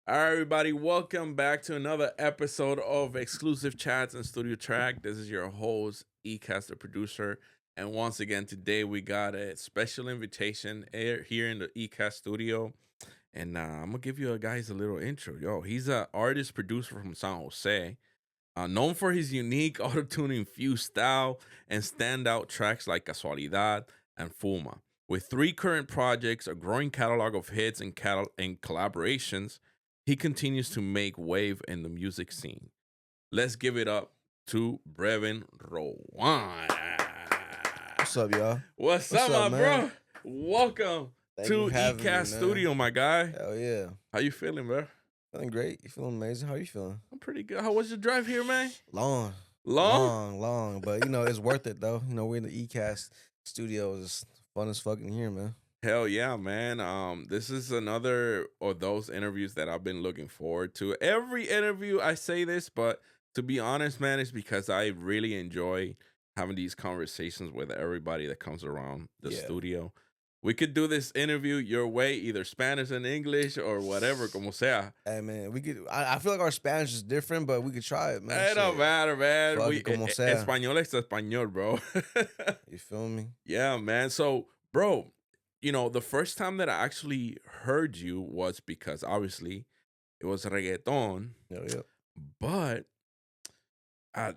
All right, everybody, welcome back to another episode of Exclusive Chats and Studio Track. This is your host, Ecast, the producer. And once again, today we got a special invitation here in the Ecast studio. And I'm going to give you guys a little intro. Yo, he's an artist producer from San Jose, known for his unique auto-tune infused style and standout tracks like Casualidad and Fuma. With 3 current projects, a growing catalog of hits and collaborations, he continues to make wave in the music scene. Let's give it up to Brevin Rowand. What's up, y'all? What's What's up, up, my man? bro? Welcome Thank you to for having me, Ecast man. Studio, my guy. Hell yeah. How you feeling, bro? Feeling great. You feeling amazing? How you feeling? I'm pretty good. How was your drive here, man? Long. But, it's worth it, though. We're in the ECAST studio. It's fun as fucking here, man. Hell yeah, man. This is another of those interviews that I've been looking forward to. Every interview I say this, but to be honest, man, it's because I really enjoy having these conversations with everybody that comes around the studio. We could do this interview your way, either Spanish and English or whatever, como sea. Hey, man, we could. I feel like our Spanish is different, but we could try it, man. It don't matter, man. Fuck it, como sea. Español es español, bro. You feel me? Yeah, man. So, bro, the first time that I actually heard you was because obviously it was reggaeton. Yeah. But I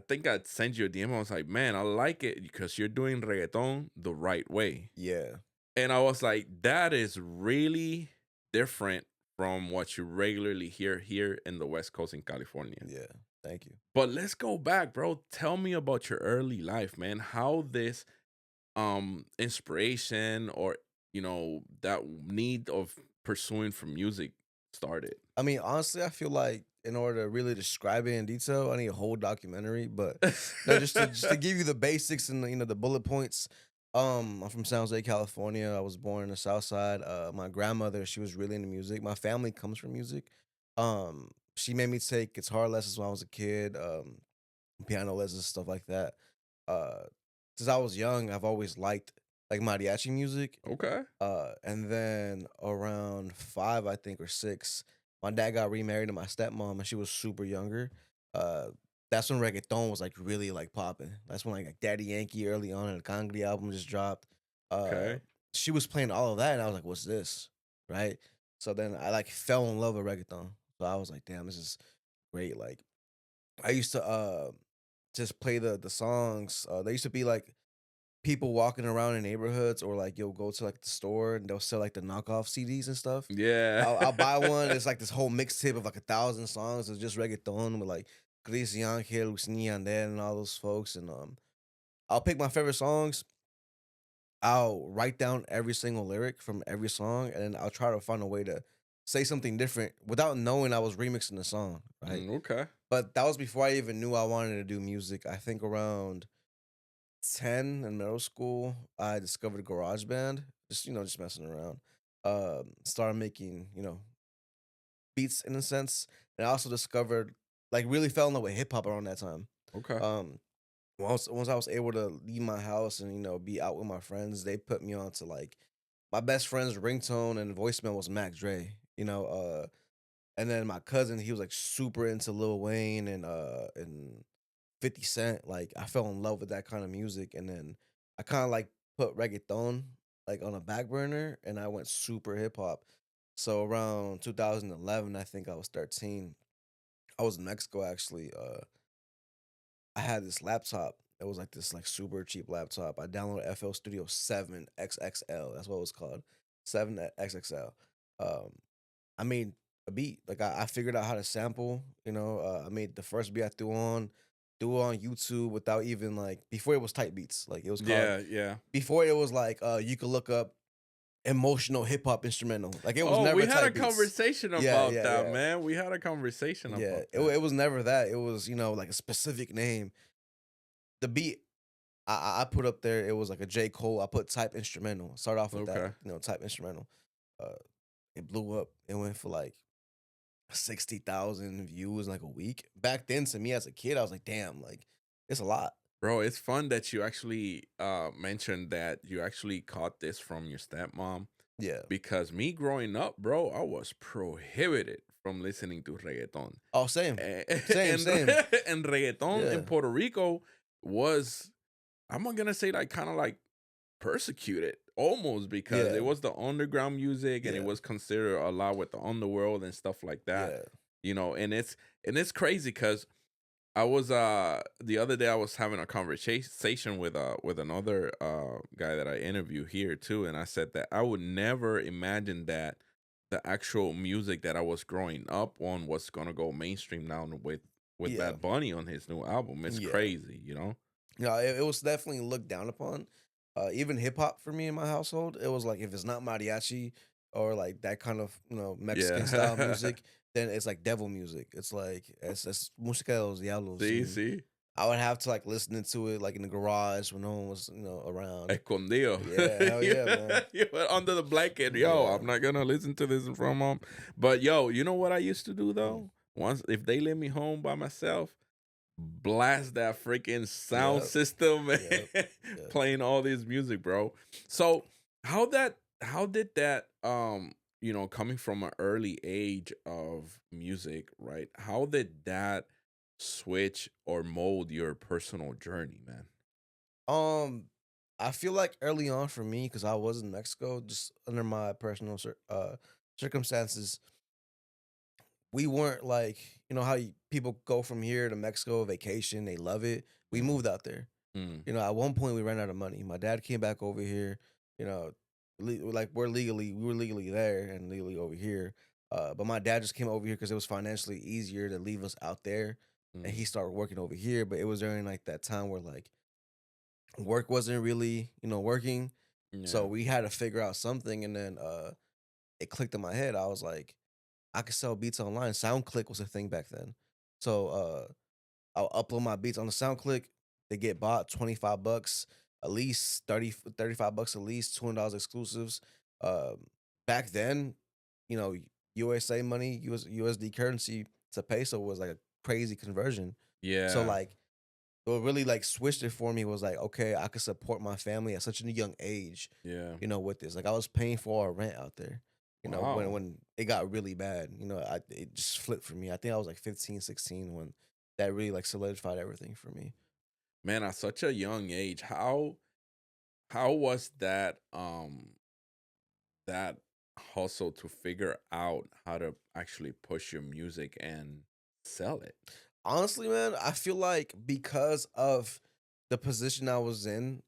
think I'd send you a DM. I was like, man, I like it because you're doing reggaeton the right way. Yeah. And I was like, that is really different from what you regularly hear here in the West Coast in California. Yeah. Thank you. But let's go back, bro. Tell me about your early life, man. How this inspiration or that need of pursuing for music started. I mean, honestly, I feel like in order to really describe it in detail, I need a whole documentary. But no, just to give you the basics and the bullet points. I'm from San Jose, California. I was born in the South Side. My grandmother, she was really into music. My family comes from music. She made me take guitar lessons when I was a kid, piano lessons, stuff like that. Uh, since I was young, I've always liked like mariachi music. Okay. And then around 5, I think, or 6, my dad got remarried to my stepmom, and she was super younger. That's when reggaeton was like really like popping. That's when like Daddy Yankee early on and the Cangri album just dropped. Okay. She was playing all of that, and I was like, "What's this?" Right? So then I like fell in love with reggaeton. So I was like, "Damn, this is great!" Like I used to just play the songs. There used to be like people walking around in neighborhoods, or like you'll go to like the store and they'll sell like the knockoff CDs and stuff. Yeah. I'll buy one. It's like this whole mixtape of like 1,000 songs. It's just reggaeton with like Chris Angel, Wisin y Yandel, and all those folks. And I'll pick my favorite songs. I'll write down every single lyric from every song, and then I'll try to find a way to say something different without knowing I was remixing the song. Right. Okay. But that was before I even knew I wanted to do music. I think around 10 in middle school, I discovered GarageBand, just messing around. Started making, beats in a sense. And I also discovered, like, really fell in love with hip hop around that time. Okay. Once I was able to leave my house and, be out with my friends, they put me on to like my best friend's ringtone and voicemail was Mac Dre, and then my cousin, he was like super into Lil Wayne and 50 Cent. Like I fell in love with that kind of music, and then I kind of like put reggaeton like on a back burner, and I went super hip hop. So around 2011, I think I was 13. I was in Mexico actually. I had this laptop. It was like this like super cheap laptop. I downloaded FL Studio 7 XXL. That's what it was called. 7 XXL. Um, I made a beat. Like I figured out how to sample. I made the first beat I threw on YouTube without even like before it was type beats. Like it was called before it was like you could look up emotional hip hop instrumental. Like it was never. We had a type beats. conversation about that, man. We had a conversation about Yeah, that. it was never that. It was like a specific name. The beat I put up there, it was like a J. Cole. I put type instrumental. Start off with that, type instrumental. It blew up. It went for like 60,000 views in like a week. Back then, to me as a kid, I was like, damn, like it's a lot. Bro, it's fun that you actually mentioned that you actually caught this from your stepmom. Yeah. because me growing up, bro, I was prohibited from listening to reggaeton. Oh, same. And, Same, and, same. and reggaeton in Yeah. Puerto Rico was, I'm not gonna say like kind of like persecuted almost because Yeah. it was the underground music and it Yeah. was considered a lot with the underworld and stuff like that. Yeah. And it's crazy because I was the other day I was having a conversation with another guy that I interview here too, and I said that I would never imagine that the actual music that I was growing up on was gonna go mainstream now with Yeah. Bad Bunny on his new album. It's Yeah. crazy, you know? Yeah, it was definitely looked down upon. Even hip hop for me in my household, it was like if it's not mariachi or like that kind of Mexican style Yeah. music, then it's like devil music. It's like it's música de los diablos, See, and see. I would have to like listen to it like in the garage when no one was around. Escondido. Yeah, hell yeah, man. You were under the blanket. Yo, Yeah, I'm not gonna listen to this in front of mom. But yo, you know what I used to do mm, though? Once if they let me home by myself, blast that freaking sound yep, system yep, yep. playing all this music, bro. So how did that coming from an early age of music, right? How did that switch or mold your personal journey, man? Um, I feel like early on for me, because I was in Mexico, just under my personal circumstances, we weren't like, how people go from here to Mexico vacation, they love it. We Mm, moved out there. mm, At one point we ran out of money. My dad came back over here, you know, like we were legally there and legally over here. But my dad just came over here because it was financially easier to leave us out there, and he mm. started working over here. But it was during like that time where like work wasn't really, working. So Yeah. we had to figure out something, and then it clicked in my head. I was like, I could sell beats online. SoundClick was a thing back then. So I'll upload my beats on the SoundClick. They get bought $25 at least, 35 bucks at least, $200 exclusives. Um, Back then, you know, USA money, USD currency to peso was like a crazy conversion. So Yeah. like what really like switched it for me was like, okay, I could support my family at such a young age, Yeah. with this. Like I was paying for our rent out there. When Wow. it got really bad, it just flipped for me. I think I was like 15, 16 when that really like solidified everything for me. Man, at such a young age, how was that hustle to figure out how to actually push your music and sell it? Honestly, man, I feel like because of the position I was in,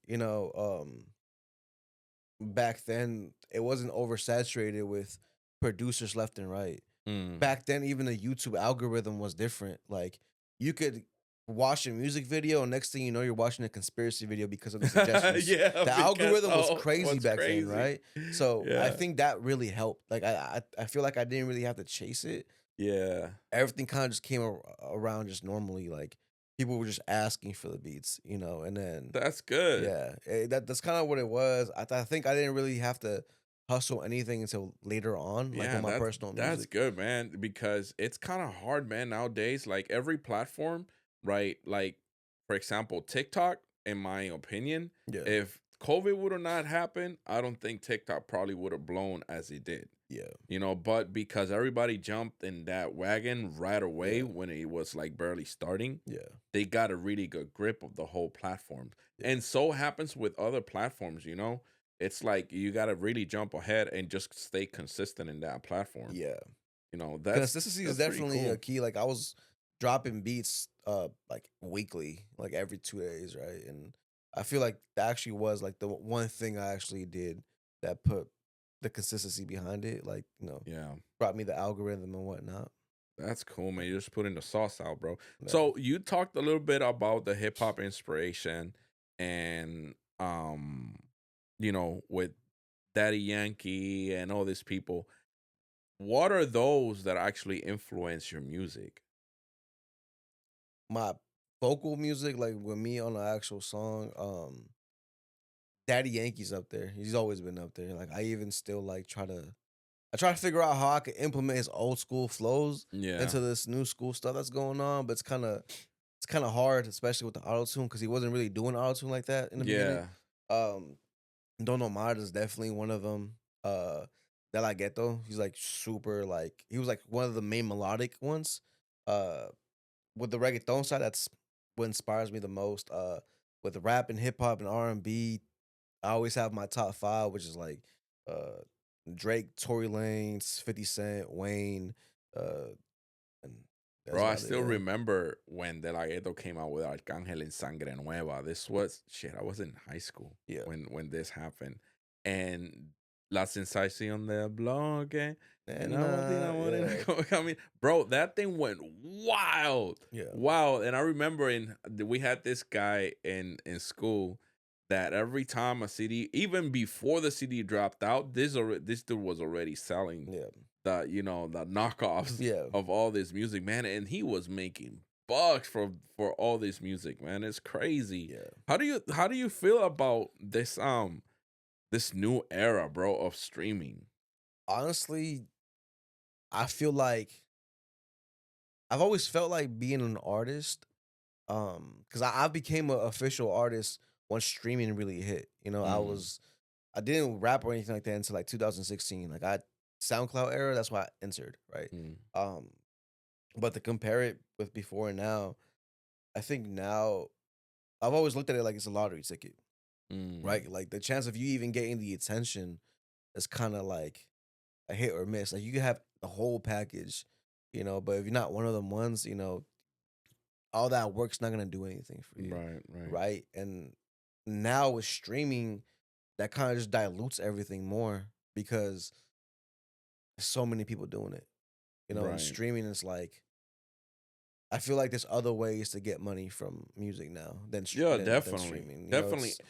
back then it wasn't oversaturated with producers left and right. Mm. Back then, even the YouTube algorithm was different. Like you could watch a music video, and next thing you know, you're watching a conspiracy video because of the suggestions. Yeah, The because algorithm was crazy what's back then, crazy. right? So I Yeah. think that really helped. Like I feel like I didn't really have to chase it. Yeah. Everything kind of just came around just normally. Like people were just asking for the beats, and then That's good. yeah, that's kind of what it was. I think I didn't really have to hustle anything until later on, like Yeah, with my personal that's music. good, man, because it's kind of hard, man, nowadays. Like every platform, right? Like, for example, TikTok, in my opinion, Yeah, if COVID would have not happened, I don't think TikTok probably would have blown as it did. yeah, But because everybody jumped in that wagon right away yeah, when it was like barely starting, yeah, they got a really good grip of the whole platform. yeah, And so happens with other platforms. It's like you got to really jump ahead and just stay consistent in that platform. yeah. That's Consistency is that's pretty definitely a cool. key. Like I was dropping beats like weekly, like every 2 days, right? And I feel like that actually was like the one thing I actually did that put the consistency behind it. Like, Yeah. brought me the algorithm and whatnot. That's cool, man. You're just putting the sauce out, bro. Yeah. So you talked a little bit about the hip hop inspiration and with Daddy Yankee and all these people. What are those that actually influence your music? My vocal music, like with me on the actual song, Daddy Yankee's up there. He's always been up there. Like I even still like I try to figure out how I could implement his old school flows Yeah. into this new school stuff that's going on, but it's kind of hard, especially with the auto tune because he wasn't really doing auto tune like that in the beginning. Yeah. Um, Don't Know Mad is definitely one of them. uh De La Ghetto. He's like super like he was like one of the main melodic ones. Uh with the reggaeton side, that's what inspires me the most. With rap and hip hop and R&B, I always have my top five, which is like uh Drake, Tory Lanez, 50 Cent, Wayne, uh, and that's Bro, I about it. still Yeah. remember when De La Ghetto came out with Arcángel en Sangre Nueva. This was shit. I was in high school Yeah. when this happened, and La Sensación del Bloque. And yeah. I mean, bro, that thing went wild, Yeah. wild. And I remember we had this guy in school that every time a CD, even before the CD dropped out, this dude was already selling Yeah. the knockoffs Yeah. of all this music, man, and he was making bucks for all this music, man. It's crazy. Yeah. How do you feel about this new era, bro, of streaming? Honestly, I feel like I've always felt like being an artist, because I became an official artist once streaming really hit. Mm, I didn't rap or anything like that until like 2016. Like I SoundCloud era, that's why I entered, right? mm, Um, but to compare it with before and now, I think now I've always looked at it like it's a lottery ticket, right? mm. Like the chance of you even getting the attention is kind of like a hit or miss. Like you can have the whole package, but if you're not one of them ones, all that work's not gonna do anything for you, Right, right, right? And now with streaming, that kind of just dilutes everything more because there's so many people doing it. And right. streaming is like I feel like there's other ways to get money from music now Yeah, than definitely, streaming. definitely. It's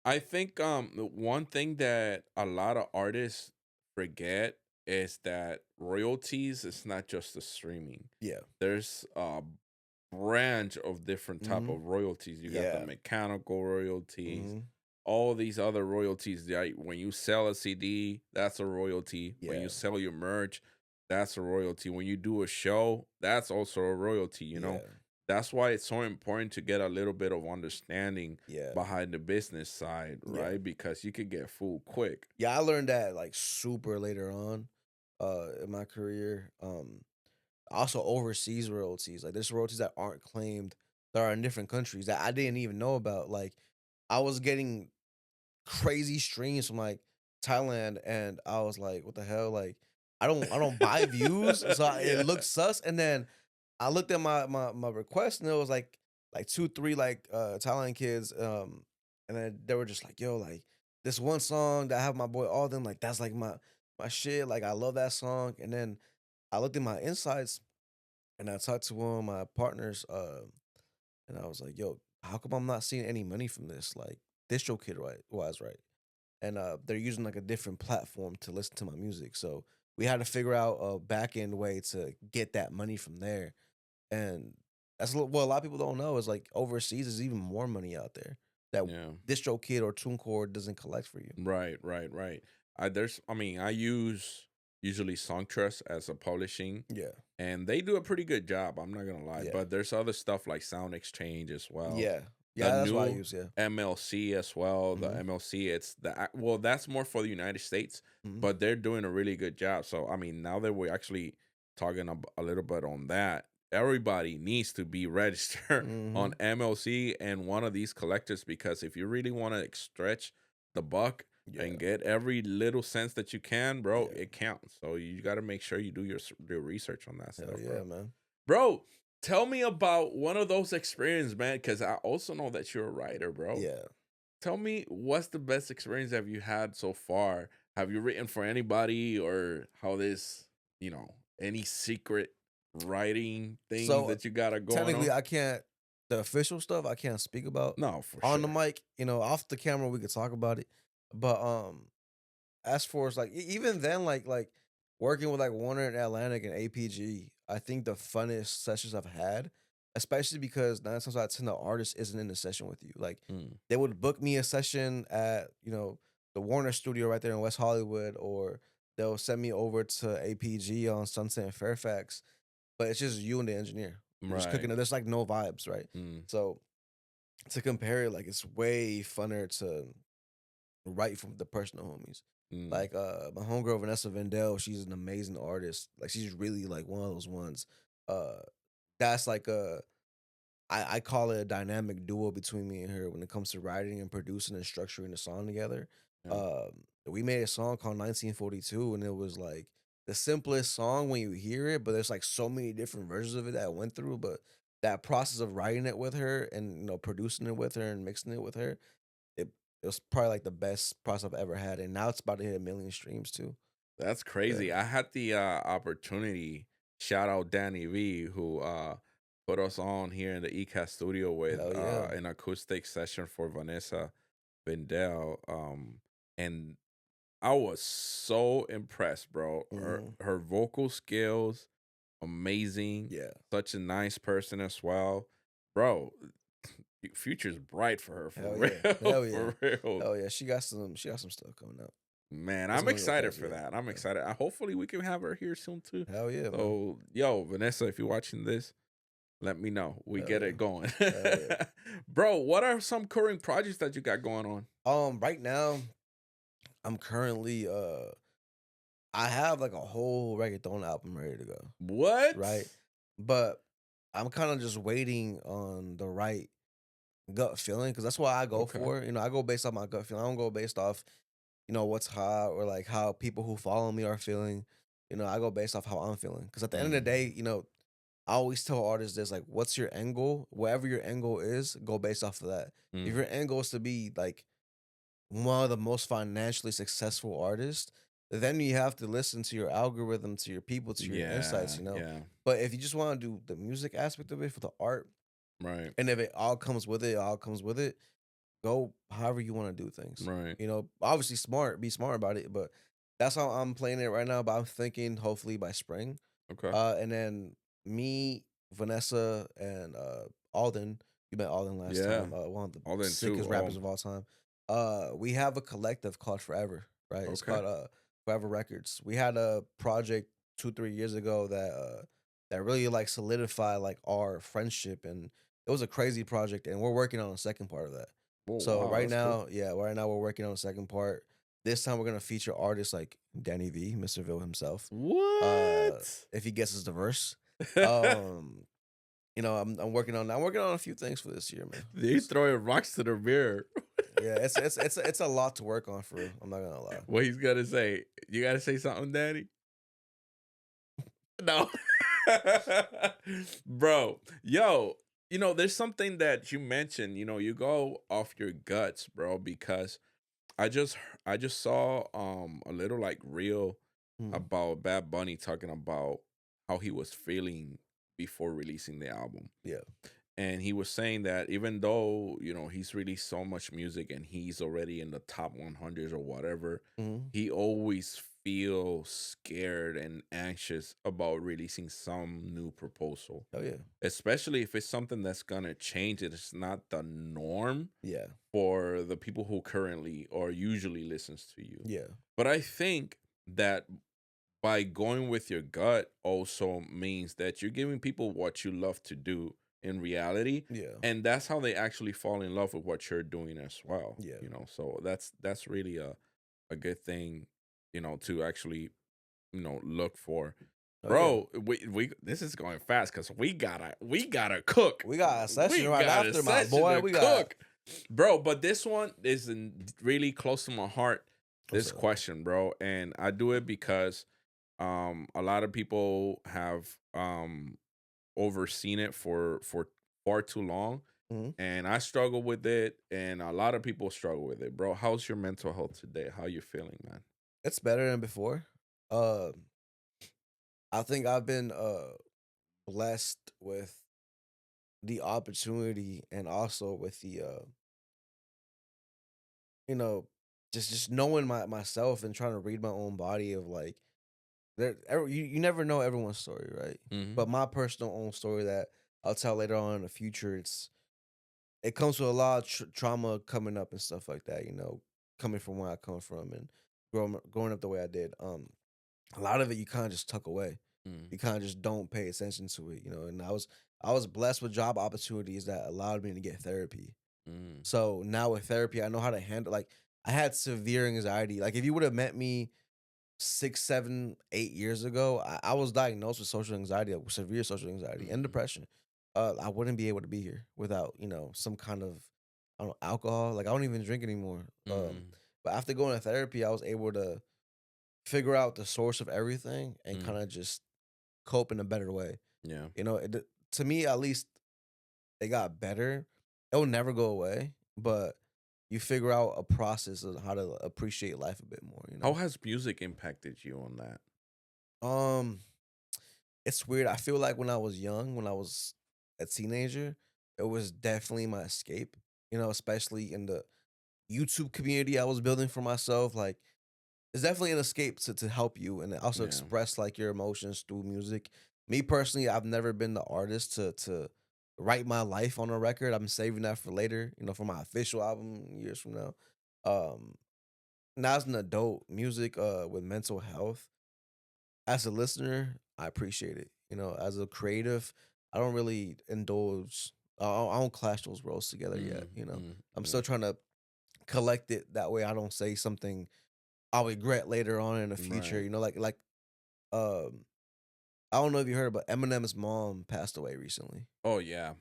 I think the one thing that a lot of artists forget is that royalties is not just the streaming. yeah. There's a branch of different type Hmm. of royalties. You got the Yeah. mechanical royalties, Hmm. all these other royalties. Right? When you sell a CD, that's a royalty. When you Yeah. sell your merch, that's a royalty. When you do a show, that's also a royalty. Yeah. That's why it's so important to get a little bit of understanding Yeah. behind the business side, Yeah. right? Because you could get fooled quick. Yeah. I learned that like super later on in my career. Also overseas royalties. Like there's royalties that aren't claimed that are in different countries that I didn't even know about. Like I was getting crazy streams from like Thailand, and I was like, "What the hell?" Like I don't buy views, so it Yeah. looked sus. And then I looked at my request, and it was like 2 3 like Thailand kids, and then they were just like, "Yo, like this one song that I have my boy all them like that's like my shit. Like I love that song." And then I looked at my insights and I talked to one of my partners, and I was like, "Yo, how come I'm not seeing any money from this? Like, DistroKid right wise, right?" And they're using like a different platform to listen to my music, so we had to figure out a back end way to get that money from there. And that's what a lot of people don't know is like overseas is even more money out there that Yeah. DistroKid or TuneCore doesn't collect for you. Right, right, right. I use usually Songtrust as a publishing, Yeah, and they do a pretty good job. I'm not gonna lie, yeah, but there's other stuff like Sound Exchange as well. yeah, The yeah. That's what I new use. Yeah. MLC as well. The Hmm. MLC, well, that's more for the United States, Hmm. but they're doing a really good job. So I mean, now that we're actually talking a little bit on that, everybody needs to be registered on Hmm. MLC and one of these collectors because if you really want to stretch the buck Yeah, and get every little cents that you can, bro, yeah. it counts. So you got to make sure you do your research on that Hell stuff, yeah, bro. man. Bro, tell me about one of those experiences, man, because I also know that you're a writer, bro. Yeah. Tell me what's the best experience have you had so far? Have you written for anybody or how any secret writing things So that you got going technically, on? I can't the official stuff I can't speak about No, for on the sure. mic. Off the camera we could talk about it. But as for as like even then, like working with like Warner and Atlantic and APG, I think the funnest sessions I've had, especially because 9 times out of 10 the artist isn't in the session with you. Like Mm, they would book me a session at the Warner studio right there in West Hollywood, or they'll send me over to APG on Sunset and Fairfax, but it's just you and the engineer. You're just cooking right. it. There's like no vibes, right? Mm, So to compare it, like it's way funner to write from the personal homies. Mm, Like my homegirl Vanessa Vendel, she's an amazing artist. Like she's really like one of those ones. Uh that's like I call it a dynamic duo between me and her when it comes to writing and producing and structuring the song together. yeah. We made a song called 1942, and it was like the simplest song when you hear it, but there's like so many different versions of it that I went through. But that process of writing it with her and producing it with her and mixing it with her, it, it was probably like the best process I've ever had. And now it's about to hit 1 million streams too. That's Yeah. crazy. I had the opportunity, shout out Danny V, who put us on here in the ECAST studio with Hell yeah. an acoustic session for Vanessa Vendel. And I was so impressed, bro. Her Hmm. her vocal skills, amazing. Yeah. Such a nice person as well. Bro, future's bright for her, for Hell yeah. real. Hell yeah. For real. Hell yeah. She got some stuff coming up. Man, It's I'm gonna go excited crazy. for Yeah. that. I'm Yeah. excited. Hopefully we can have her here soon too. Hell yeah, man. So, yo, Vanessa, if you're watching this, let me know. We Hell get yeah. it going. Hell yeah. Bro, what are some current projects that you got going on? Right now, I'm currently I have like a whole reggaeton album ready to go. What? Right. But I'm kind of just waiting on the right gut feeling because that's what I go Okay. for. I go based off my gut feeling. I don't go based off, what's hot or like how people who follow me are feeling. I go based off how I'm feeling. Because at the end of the Mm, day, I always tell artists this, like, what's your end goal? Whatever your end goal is, go based off of that. If mm. your end goal is to be like one of the most financially successful artists, then you have to listen to your algorithm, to your people, to your insights, Yeah, yeah. But if you just want to do the music aspect of it for the art, Right. and if it all comes with it, it all comes with it, go however you want to do things. Right. Obviously be smart about it, but that's how I'm playing it right now. But I'm thinking hopefully by spring. Okay. And then me, Vanessa, and Alden. You met Alden last Yeah. time. One of the All then too. sickest rappers of all time. We have a collective called Forever, right? It's Okay. called Forever Records. We had a project 2-3 years ago that really like solidified like our friendship, and it was a crazy project. And we're working on the second part of that. Oh So wow, that's cool. right now we're working on the second part. This time we're gonna feature artists like Danny V, Mr. Ville himself, What? if he guesses the verse. Um, I'm working on a few things for this year, man. They throwing rocks to the mirror. Yeah, it's a lot to work on for real. I'm not gonna lie. What he's gonna say? You gotta say something, Daddy. No. Bro, yo, there's something that you mentioned, you go off your guts, bro, because I just saw a little like reel Mm, about Bad Bunny talking about how he was feeling before releasing the album. yeah. And he was saying that even though, he's released so much music and he's already in the top 100s or whatever, Mhm. he always feels scared and anxious about releasing some new proposal, Oh yeah. especially if it's something that's gonna change it. It's not the norm Yeah. for the people who currently or usually listens to you. Yeah. But I think that by going with your gut also means that you're giving people what you love to do in reality, Yeah. and that's how they actually fall in love with what you're doing as well. Yeah. So that's really a good thing, to actually, look for. Oh yeah. Bro, we this is going fast because we gotta cook. We got a session We right got a after, my session boy. to We got cook. Bro, but this one is really close to my heart. what's This up? question, bro, and I do it because a lot of people have overseen it for far too long, Mhm. and I struggle with it, and a lot of people struggle with it, bro. How's your mental health today? How you feeling, man? It's better than before. Uh, I think I've been blessed with the opportunity and also with the you know, just knowing myself and trying to read my own body of like you never know everyone's story, right? Hmm. But my personal own story that I'll tell later on in the future, it comes with a lot of trauma coming up and stuff like that, coming from where I come from and growing up the way I did. A lot of it you kind of just tuck away. Mm, You kind of just don't pay attention to it, and I was blessed with job opportunities that allowed me to get therapy. mm, So now with therapy, I know how to handle like I had severe anxiety. Like if you would have met me 6, 7, 8 years ago, I was diagnosed with social anxiety, severe social anxiety and Mm, depression. I wouldn't be able to be here without, some kind of, I don't know, alcohol. Like I don't even drink anymore. mm, But after going to therapy, I was able to figure out the source of everything and mm, kind of just cope in a better way. yeah. To me, at least, it got better. It'll never go away, but you figure out a process of how to appreciate life a bit more. How has music impacted you on that? Um, it's weird. I feel like when I was young, when I was a teenager, it was definitely my escape. Especially in the YouTube community I was building for myself. Like, it's definitely an escape to help you and also Yeah. express like your emotions through music. Me personally, I've never been the artist to write my life on a record. I'm saving that for later, for my official album years from now. Um, Now as an adult, music with mental health, as a listener, I appreciate it. As a creative, I don't really indulge. I don't clash those roles together yet. Mm, mm, I'm still mm, trying to collect it that way. I don't say something I'll regret later on in the future. right. Like um, I don't know if you heard, but Eminem's mom passed away recently. Oh yeah.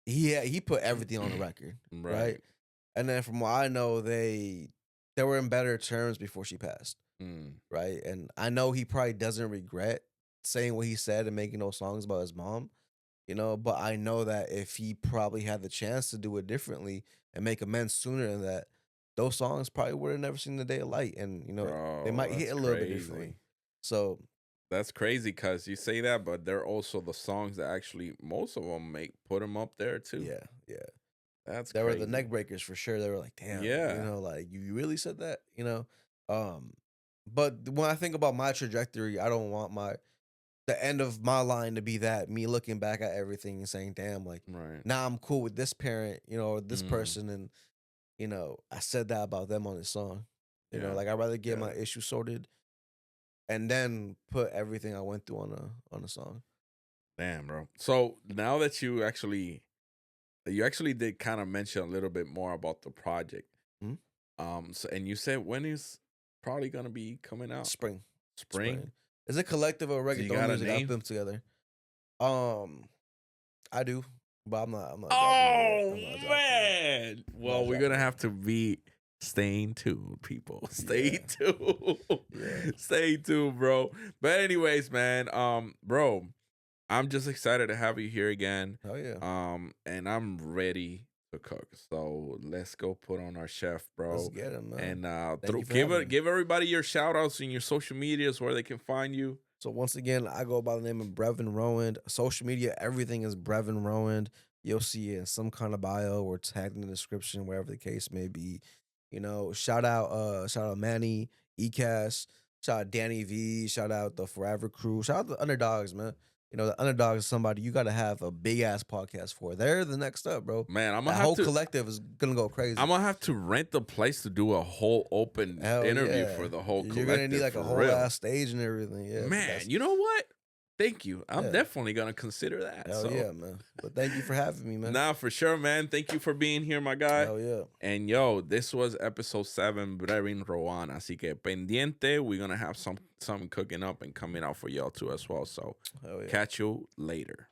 He put everything on the record, right? Right. And then from what I know, they were in better terms before she passed, Mm, right? And I know he probably doesn't regret saying what he said and making those songs about his mom, but I know that if he probably had the chance to do it differently and make amends sooner than that, those songs probably would have never seen the day of light, and they bro, might hit that's a little bit differently. crazy. So That's crazy because you say that, but they're also the songs that actually most of them make put them up there too. yeah, yeah. That's There were the crazy. neck breakers for sure. They were like, "Damn," Yeah. like, "You really said that?" Um, but when I think about my trajectory, I don't want the end of my line to be that, me looking back at everything and saying, "Damn, like, Right. now I'm cool with this parent, or this Mm, person, and, I said that about them on this song." yeah. Like, I'd rather get Got my it. issue sorted and then put everything I went through on a song. Damn, bro. So now that you actually did kind of mention a little bit more about the project. Mhm. So and you said when is probably gonna be coming out? Spring. Spring? Spring. It's a collective of Do you reggaeton got a music I name? put together. Um I do, but I'm not dropping it yet. Oh I'm not dropping it yet. man. I'm not Well, we're dropping gonna it have to be staying tuned, people. Stay yet. tuned. Yeah. Yeah. Stay tuned, bro. But anyways, man, bro, I'm just excited to have you here again. Oh yeah. And I'm ready to cook. So let's go put on our chef, Let's bro. get it, man. And Thank you for give having it me. give everybody your shout outs and your social medias where they can find you. So once again, I go by the name of Brevin Rowand. Social media, everything is Brevin Rowand. You'll see it in some kind of bio or tagged in the description, wherever the case may be. Shout out Manny, Ecast, shout out Danny V, shout out the Forever Crew, shout out the underdogs, man. The underdogs is somebody you gotta have a big ass podcast for. They're the next up, bro. Man, That whole collective is gonna go I'm crazy. gonna have to rent the place to do a whole open Hell interview yeah. for the whole You're gonna need collective like for a whole real. ass stage and everything. Yeah, but Man, you know what? Thank you. I'm yeah. definitely gonna consider that. Hell So yeah, man. But thank you for having me, man. nah, for sure, man. Thank you for being here, my guy. Hell yeah. And yo, this was episode 7, Brevin Rowand. Así que pendiente. We're gonna have something cooking up and coming out for y'all too as well. So Hell yeah. catch you later.